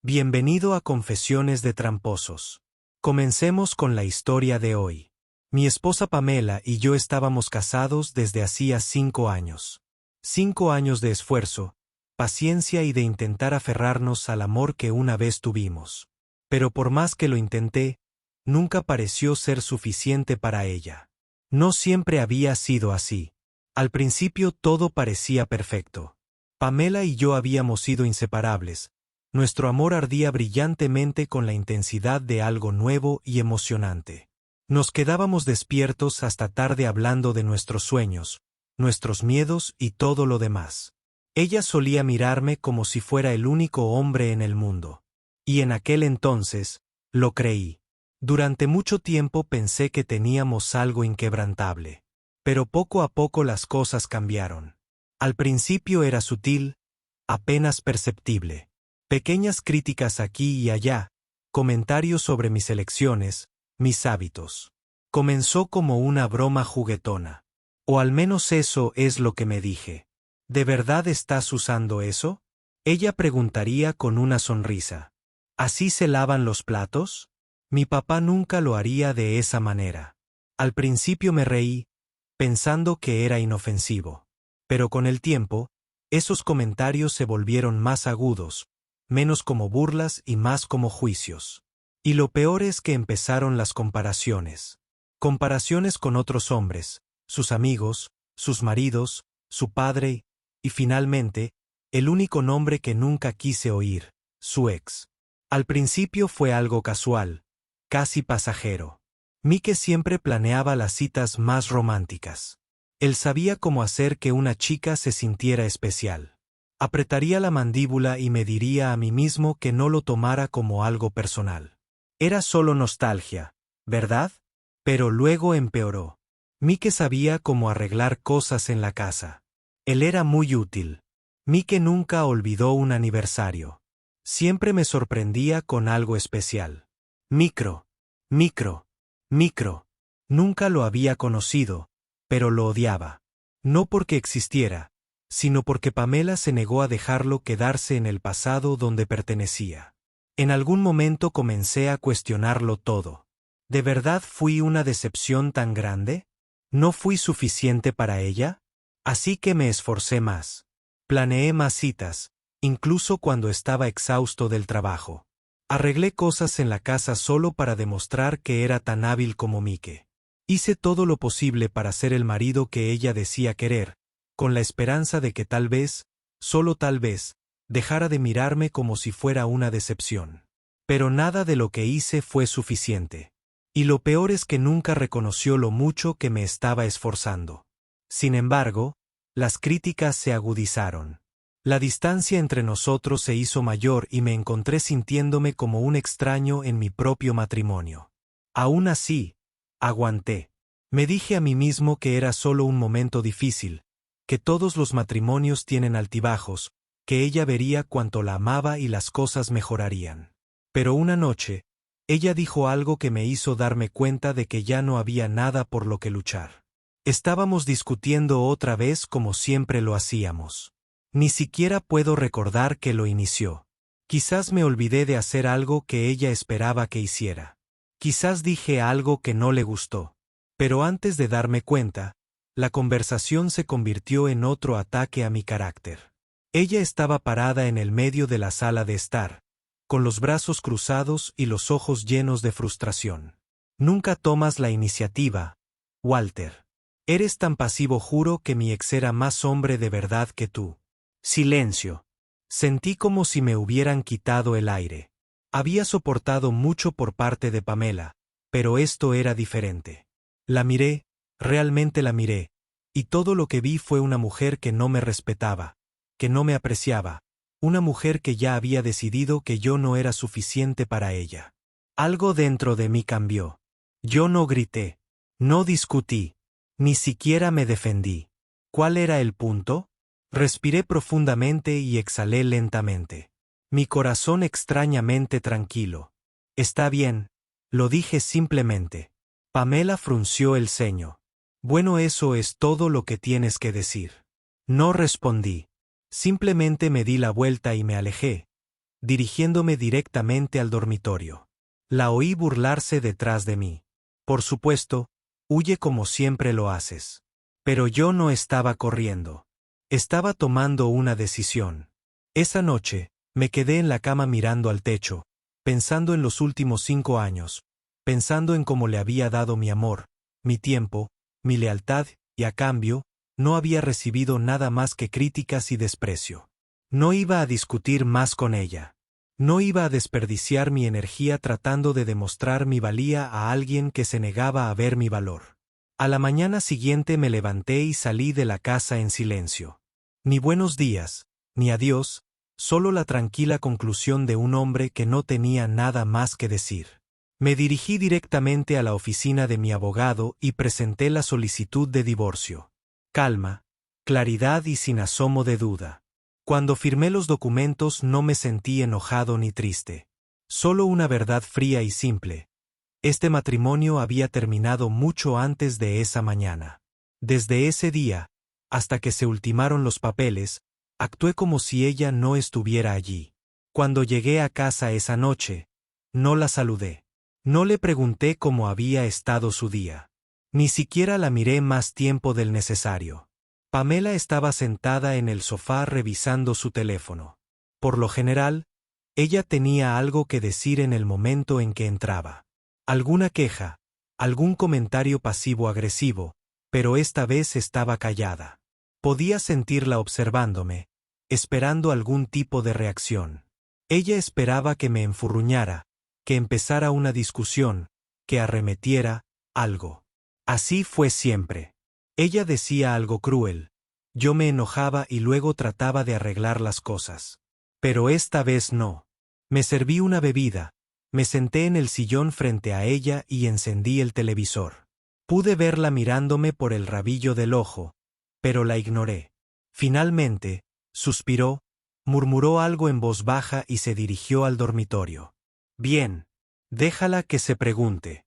Bienvenido a Confesiones de Tramposos. Comencemos con la historia de hoy. Mi esposa Pamela y yo estábamos casados desde hacía 5 años. 5 años de esfuerzo, paciencia y de intentar aferrarnos al amor que una vez tuvimos. Pero por más que lo intenté, nunca pareció ser suficiente para ella. No siempre había sido así. Al principio todo parecía perfecto. Pamela y yo habíamos sido inseparables. Nuestro amor ardía brillantemente con la intensidad de algo nuevo y emocionante. Nos quedábamos despiertos hasta tarde hablando de nuestros sueños, nuestros miedos y todo lo demás. Ella solía mirarme como si fuera el único hombre en el mundo. Y en aquel entonces, lo creí. Durante mucho tiempo pensé que teníamos algo inquebrantable. Pero poco a poco las cosas cambiaron. Al principio era sutil, apenas perceptible. Pequeñas críticas aquí y allá, comentarios sobre mis elecciones, mis hábitos. Comenzó como una broma juguetona. O al menos eso es lo que me dije. ¿De verdad estás usando eso? Ella preguntaría con una sonrisa. ¿Así se lavan los platos? Mi papá nunca lo haría de esa manera. Al principio me reí, pensando que era inofensivo. Pero con el tiempo, esos comentarios se volvieron más agudos, menos como burlas y más como juicios. Y lo peor es que empezaron las comparaciones. Comparaciones con otros hombres, sus amigos, sus maridos, su padre, y finalmente, el único nombre que nunca quise oír, su ex. Al principio fue algo casual, casi pasajero. Mike siempre planeaba las citas más románticas. Él sabía cómo hacer que una chica se sintiera especial. Apretaría la mandíbula y me diría a mí mismo que no lo tomara como algo personal. Era solo nostalgia, ¿verdad? Pero luego empeoró. Mike sabía cómo arreglar cosas en la casa. Él era muy útil. Mike nunca olvidó un aniversario. Siempre me sorprendía con algo especial. Micro, micro, micro. Nunca lo había conocido, pero lo odiaba. No porque existiera, sino porque Pamela se negó a dejarlo quedarse en el pasado donde pertenecía. En algún momento comencé a cuestionarlo todo. ¿De verdad fui una decepción tan grande? ¿No fui suficiente para ella? Así que me esforcé más. Planeé más citas, incluso cuando estaba exhausto del trabajo. Arreglé cosas en la casa solo para demostrar que era tan hábil como Mike. Hice todo lo posible para ser el marido que ella decía querer, con la esperanza de que tal vez, solo tal vez, dejara de mirarme como si fuera una decepción. Pero nada de lo que hice fue suficiente. Y lo peor es que nunca reconoció lo mucho que me estaba esforzando. Sin embargo, las críticas se agudizaron. La distancia entre nosotros se hizo mayor y me encontré sintiéndome como un extraño en mi propio matrimonio. Aún así, aguanté. Me dije a mí mismo que era solo un momento difícil, que todos los matrimonios tienen altibajos, que ella vería cuánto la amaba y las cosas mejorarían. Pero una noche, ella dijo algo que me hizo darme cuenta de que ya no había nada por lo que luchar. Estábamos discutiendo otra vez como siempre lo hacíamos. Ni siquiera puedo recordar que lo inició. Quizás me olvidé de hacer algo que ella esperaba que hiciera. Quizás dije algo que no le gustó. Pero antes de darme cuenta, la conversación se convirtió en otro ataque a mi carácter. Ella estaba parada en el medio de la sala de estar, con los brazos cruzados y los ojos llenos de frustración. Nunca tomas la iniciativa, Walter. Eres tan pasivo, juro que mi ex era más hombre de verdad que tú. Silencio. Sentí como si me hubieran quitado el aire. Había soportado mucho por parte de Pamela, pero esto era diferente. La miré, realmente la miré, y todo lo que vi fue una mujer que no me respetaba, que no me apreciaba, una mujer que ya había decidido que yo no era suficiente para ella. Algo dentro de mí cambió. Yo no grité, no discutí, ni siquiera me defendí. ¿Cuál era el punto? Respiré profundamente y exhalé lentamente. Mi corazón extrañamente tranquilo. Está bien, lo dije simplemente. Pamela frunció el ceño. Bueno, eso es todo lo que tienes que decir. No respondí. Simplemente me di la vuelta y me alejé, dirigiéndome directamente al dormitorio. La oí burlarse detrás de mí. Por supuesto, huye como siempre lo haces. Pero yo no estaba corriendo. Estaba tomando una decisión. Esa noche, me quedé en la cama mirando al techo, pensando en los últimos 5 años, pensando en cómo le había dado mi amor, mi tiempo, mi lealtad, y a cambio, no había recibido nada más que críticas y desprecio. No iba a discutir más con ella. No iba a desperdiciar mi energía tratando de demostrar mi valía a alguien que se negaba a ver mi valor. A la mañana siguiente me levanté y salí de la casa en silencio. Ni buenos días, ni adiós, solo la tranquila conclusión de un hombre que no tenía nada más que decir. Me dirigí directamente a la oficina de mi abogado y presenté la solicitud de divorcio. Calma, claridad y sin asomo de duda. Cuando firmé los documentos no me sentí enojado ni triste. Solo una verdad fría y simple. Este matrimonio había terminado mucho antes de esa mañana. Desde ese día, hasta que se ultimaron los papeles, actué como si ella no estuviera allí. Cuando llegué a casa esa noche, no la saludé. No le pregunté cómo había estado su día. Ni siquiera la miré más tiempo del necesario. Pamela estaba sentada en el sofá revisando su teléfono. Por lo general, ella tenía algo que decir en el momento en que entraba. Alguna queja, algún comentario pasivo-agresivo, pero esta vez estaba callada. Podía sentirla observándome, esperando algún tipo de reacción. Ella esperaba que me enfurruñara, que empezara una discusión, que arremetiera, algo. Así fue siempre. Ella decía algo cruel. Yo me enojaba y luego trataba de arreglar las cosas. Pero esta vez no. Me serví una bebida, me senté en el sillón frente a ella y encendí el televisor. Pude verla mirándome por el rabillo del ojo, pero la ignoré. Finalmente, suspiró, murmuró algo en voz baja y se dirigió al dormitorio. Bien, déjala que se pregunte.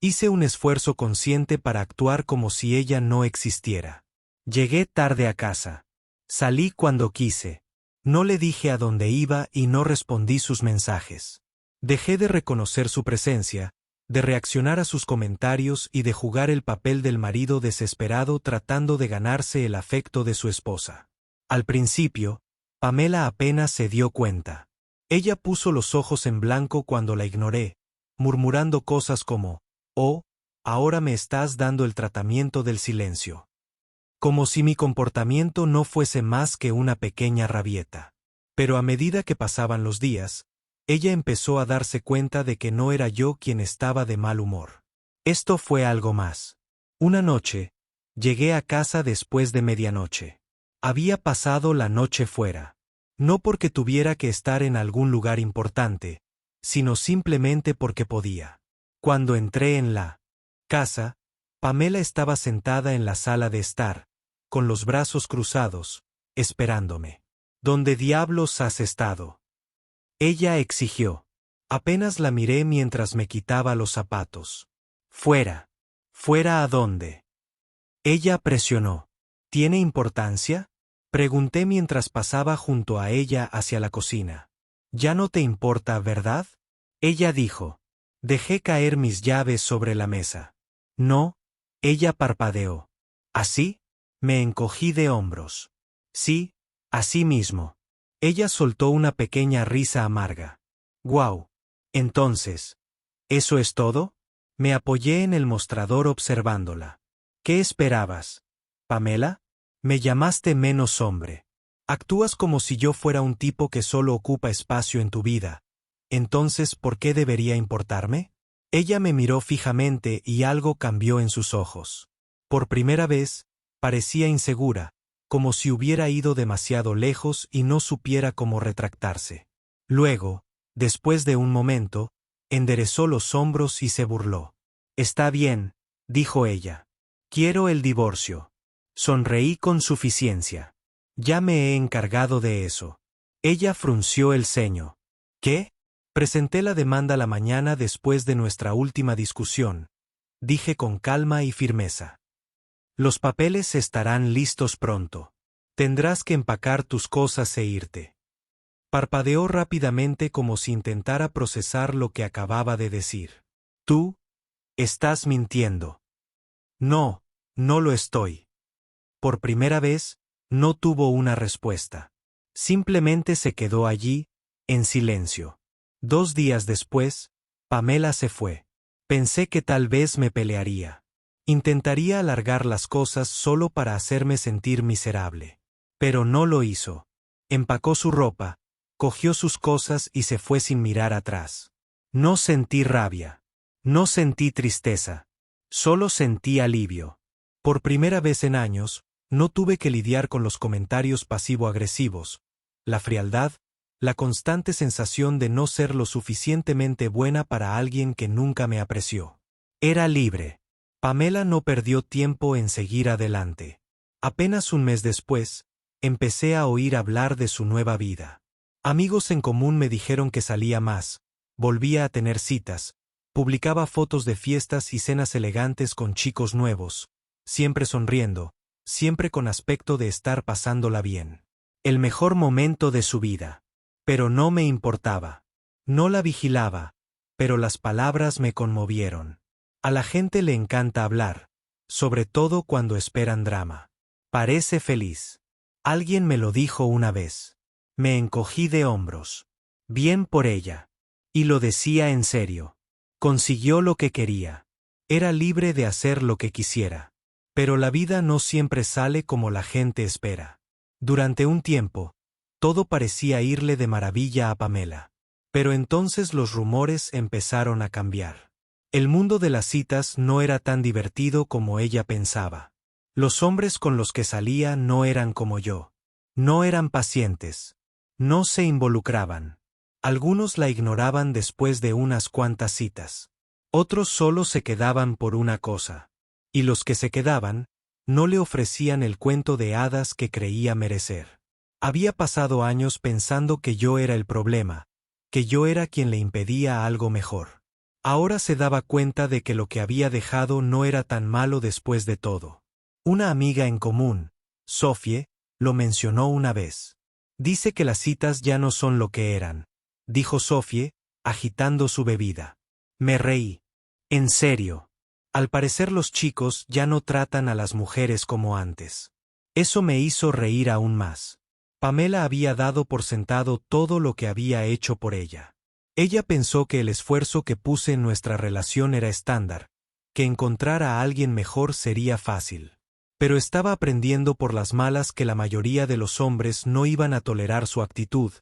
Hice un esfuerzo consciente para actuar como si ella no existiera. Llegué tarde a casa. Salí cuando quise. No le dije a dónde iba y no respondí sus mensajes. Dejé de reconocer su presencia, de reaccionar a sus comentarios y de jugar el papel del marido desesperado tratando de ganarse el afecto de su esposa. Al principio, Pamela apenas se dio cuenta. Ella puso los ojos en blanco cuando la ignoré, murmurando cosas como, «Oh, ahora me estás dando el tratamiento del silencio». Como si mi comportamiento no fuese más que una pequeña rabieta. Pero a medida que pasaban los días, ella empezó a darse cuenta de que no era yo quien estaba de mal humor. Esto fue algo más. Una noche, llegué a casa después de medianoche. Había pasado la noche fuera. No porque tuviera que estar en algún lugar importante, sino simplemente porque podía. Cuando entré en la casa, Pamela estaba sentada en la sala de estar, con los brazos cruzados, esperándome. ¿Dónde diablos has estado? Ella exigió. Apenas la miré mientras me quitaba los zapatos. Fuera. ¿Fuera a dónde? Ella presionó. ¿Tiene importancia? Pregunté mientras pasaba junto a ella hacia la cocina. Ya no te importa, ¿verdad? Ella dijo. Dejé caer mis llaves sobre la mesa. No, ella parpadeó. ¿Así? Me encogí de hombros. Sí, así mismo. Ella soltó una pequeña risa amarga. Guau. Entonces, ¿eso es todo? Me apoyé en el mostrador observándola. ¿Qué esperabas? ¿Pamela? Me llamaste menos hombre. Actúas como si yo fuera un tipo que solo ocupa espacio en tu vida. Entonces, ¿por qué debería importarme? Ella me miró fijamente y algo cambió en sus ojos. Por primera vez, parecía insegura, como si hubiera ido demasiado lejos y no supiera cómo retractarse. Luego, después de un momento, enderezó los hombros y se burló. Está bien, dijo ella. Quiero el divorcio. Sonreí con suficiencia. Ya me he encargado de eso. Ella frunció el ceño. ¿Qué? Presenté la demanda la mañana después de nuestra última discusión, dije con calma y firmeza. Los papeles estarán listos pronto. Tendrás que empacar tus cosas e irte. Parpadeó rápidamente como si intentara procesar lo que acababa de decir. Tú estás mintiendo. No, no lo estoy. Por primera vez, no tuvo una respuesta. Simplemente se quedó allí, en silencio. 2 días después, Pamela se fue. Pensé que tal vez me pelearía. Intentaría alargar las cosas solo para hacerme sentir miserable. Pero no lo hizo. Empacó su ropa, cogió sus cosas y se fue sin mirar atrás. No sentí rabia. No sentí tristeza. Solo sentí alivio. Por primera vez en años, no tuve que lidiar con los comentarios pasivo-agresivos, la frialdad, la constante sensación de no ser lo suficientemente buena para alguien que nunca me apreció. Era libre. Pamela no perdió tiempo en seguir adelante. Apenas un mes después, empecé a oír hablar de su nueva vida. Amigos en común me dijeron que salía más, volvía a tener citas, publicaba fotos de fiestas y cenas elegantes con chicos nuevos, siempre sonriendo, siempre con aspecto de estar pasándola bien. El mejor momento de su vida. Pero no me importaba. No la vigilaba, pero las palabras me conmovieron. A la gente le encanta hablar, sobre todo cuando esperan drama. Parece feliz. Alguien me lo dijo una vez. Me encogí de hombros. Bien por ella. Y lo decía en serio. Consiguió lo que quería. Era libre de hacer lo que quisiera. Pero la vida no siempre sale como la gente espera. Durante un tiempo, todo parecía irle de maravilla a Pamela. Pero entonces los rumores empezaron a cambiar. El mundo de las citas no era tan divertido como ella pensaba. Los hombres con los que salía no eran como yo. No eran pacientes. No se involucraban. Algunos la ignoraban después de unas cuantas citas. Otros solo se quedaban por una cosa. Y los que se quedaban, no le ofrecían el cuento de hadas que creía merecer. Había pasado años pensando que yo era el problema, que yo era quien le impedía algo mejor. Ahora se daba cuenta de que lo que había dejado no era tan malo después de todo. Una amiga en común, Sofie, lo mencionó una vez. Dice que las citas ya no son lo que eran, dijo Sofie, agitando su bebida. Me reí. En serio. Al parecer los chicos ya no tratan a las mujeres como antes. Eso me hizo reír aún más. Pamela había dado por sentado todo lo que había hecho por ella. Ella pensó que el esfuerzo que puse en nuestra relación era estándar, que encontrar a alguien mejor sería fácil. Pero estaba aprendiendo por las malas que la mayoría de los hombres no iban a tolerar su actitud,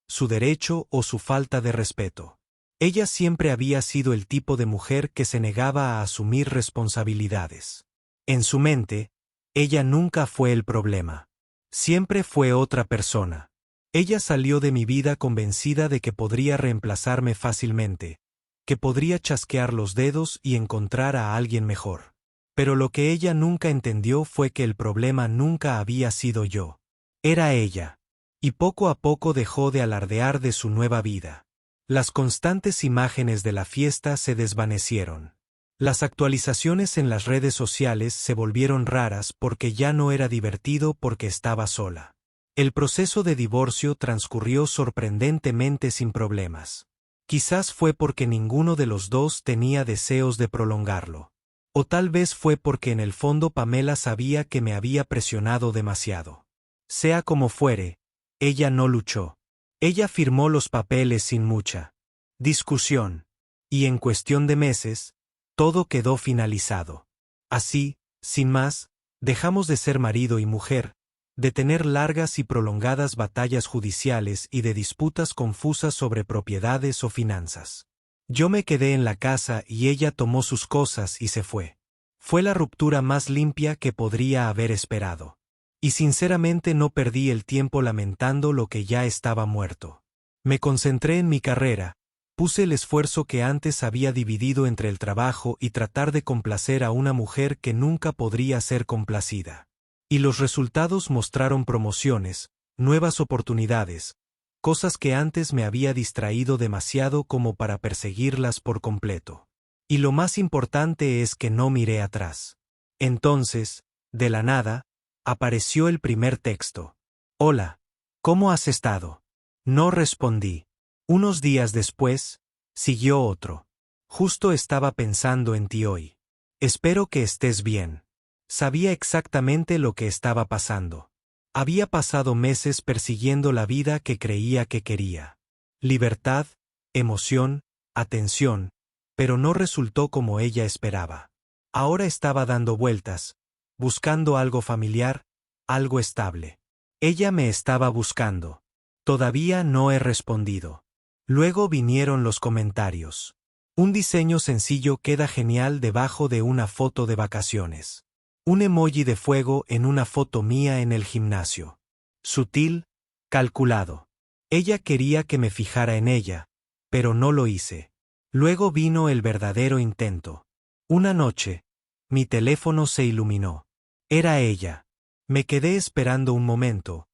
su derecho o su falta de respeto. Ella siempre había sido el tipo de mujer que se negaba a asumir responsabilidades. En su mente, ella nunca fue el problema. Siempre fue otra persona. Ella salió de mi vida convencida de que podría reemplazarme fácilmente, que podría chasquear los dedos y encontrar a alguien mejor. Pero lo que ella nunca entendió fue que el problema nunca había sido yo. Era ella. Y poco a poco dejó de alardear de su nueva vida. Las constantes imágenes de la fiesta se desvanecieron. Las actualizaciones en las redes sociales se volvieron raras porque ya no era divertido porque estaba sola. El proceso de divorcio transcurrió sorprendentemente sin problemas. Quizás fue porque ninguno de los dos tenía deseos de prolongarlo. O tal vez fue porque en el fondo Pamela sabía que me había presionado demasiado. Sea como fuere, ella no luchó. Ella firmó los papeles sin mucha discusión. Y en cuestión de meses, todo quedó finalizado. Así, sin más, dejamos de ser marido y mujer, de tener largas y prolongadas batallas judiciales y de disputas confusas sobre propiedades o finanzas. Yo me quedé en la casa y ella tomó sus cosas y se fue. Fue la ruptura más limpia que podría haber esperado. Y sinceramente no perdí el tiempo lamentando lo que ya estaba muerto. Me concentré en mi carrera, puse el esfuerzo que antes había dividido entre el trabajo y tratar de complacer a una mujer que nunca podría ser complacida. Y los resultados mostraron promociones, nuevas oportunidades, cosas que antes me había distraído demasiado como para perseguirlas por completo. Y lo más importante es que no miré atrás. Entonces, de la nada, apareció el primer texto. Hola, ¿cómo has estado? No respondí. Unos días después, siguió otro. Justo estaba pensando en ti hoy. Espero que estés bien. Sabía exactamente lo que estaba pasando. Había pasado meses persiguiendo la vida que creía que quería. Libertad, emoción, atención, pero no resultó como ella esperaba. Ahora estaba dando vueltas, buscando algo familiar, algo estable. Ella me estaba buscando. Todavía no he respondido. Luego vinieron los comentarios. Un diseño sencillo queda genial debajo de una foto de vacaciones. Un emoji de fuego en una foto mía en el gimnasio. Sutil, calculado. Ella quería que me fijara en ella, pero no lo hice. Luego vino el verdadero intento. Una noche, mi teléfono se iluminó. Era ella. Me quedé esperando un momento,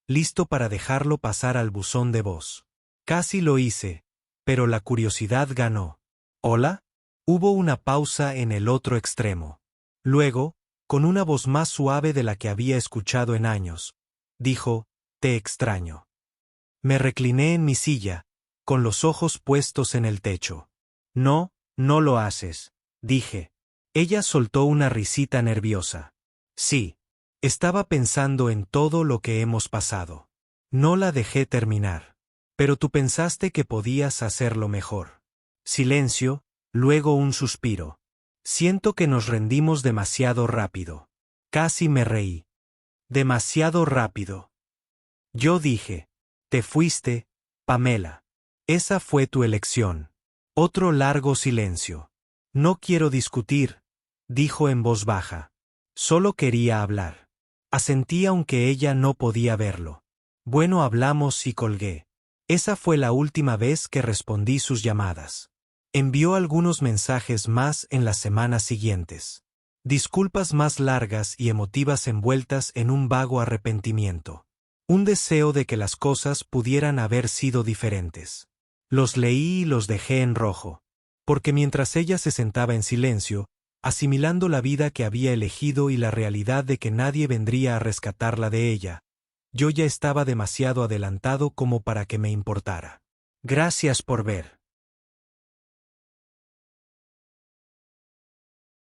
listo para dejarlo pasar al buzón de voz. Casi lo hice, pero la curiosidad ganó. ¿Hola? Hubo una pausa en el otro extremo. Luego, con una voz más suave de la que había escuchado en años, dijo, «Te extraño». Me recliné en mi silla, con los ojos puestos en el techo. «No, no lo haces», dije. Ella soltó una risita nerviosa. «Sí. Estaba pensando en todo lo que hemos pasado». No la dejé terminar. «Pero tú pensaste que podías hacerlo mejor». Silencio, luego un suspiro. «Siento que nos rendimos demasiado rápido». Casi me reí. «Demasiado rápido». Yo dije, «Te fuiste, Pamela. Esa fue tu elección». Otro largo silencio. «No quiero discutir», dijo en voz baja. «Solo quería hablar». Asentí aunque ella no podía verlo. «Bueno, hablamos» y colgué. Esa fue la última vez que respondí sus llamadas. Envió algunos mensajes más en las semanas siguientes. Disculpas más largas y emotivas envueltas en un vago arrepentimiento. Un deseo de que las cosas pudieran haber sido diferentes. Los leí y los dejé en rojo. Porque mientras ella se sentaba en silencio, asimilando la vida que había elegido y la realidad de que nadie vendría a rescatarla de ella, yo ya estaba demasiado adelantado como para que me importara. Gracias por ver.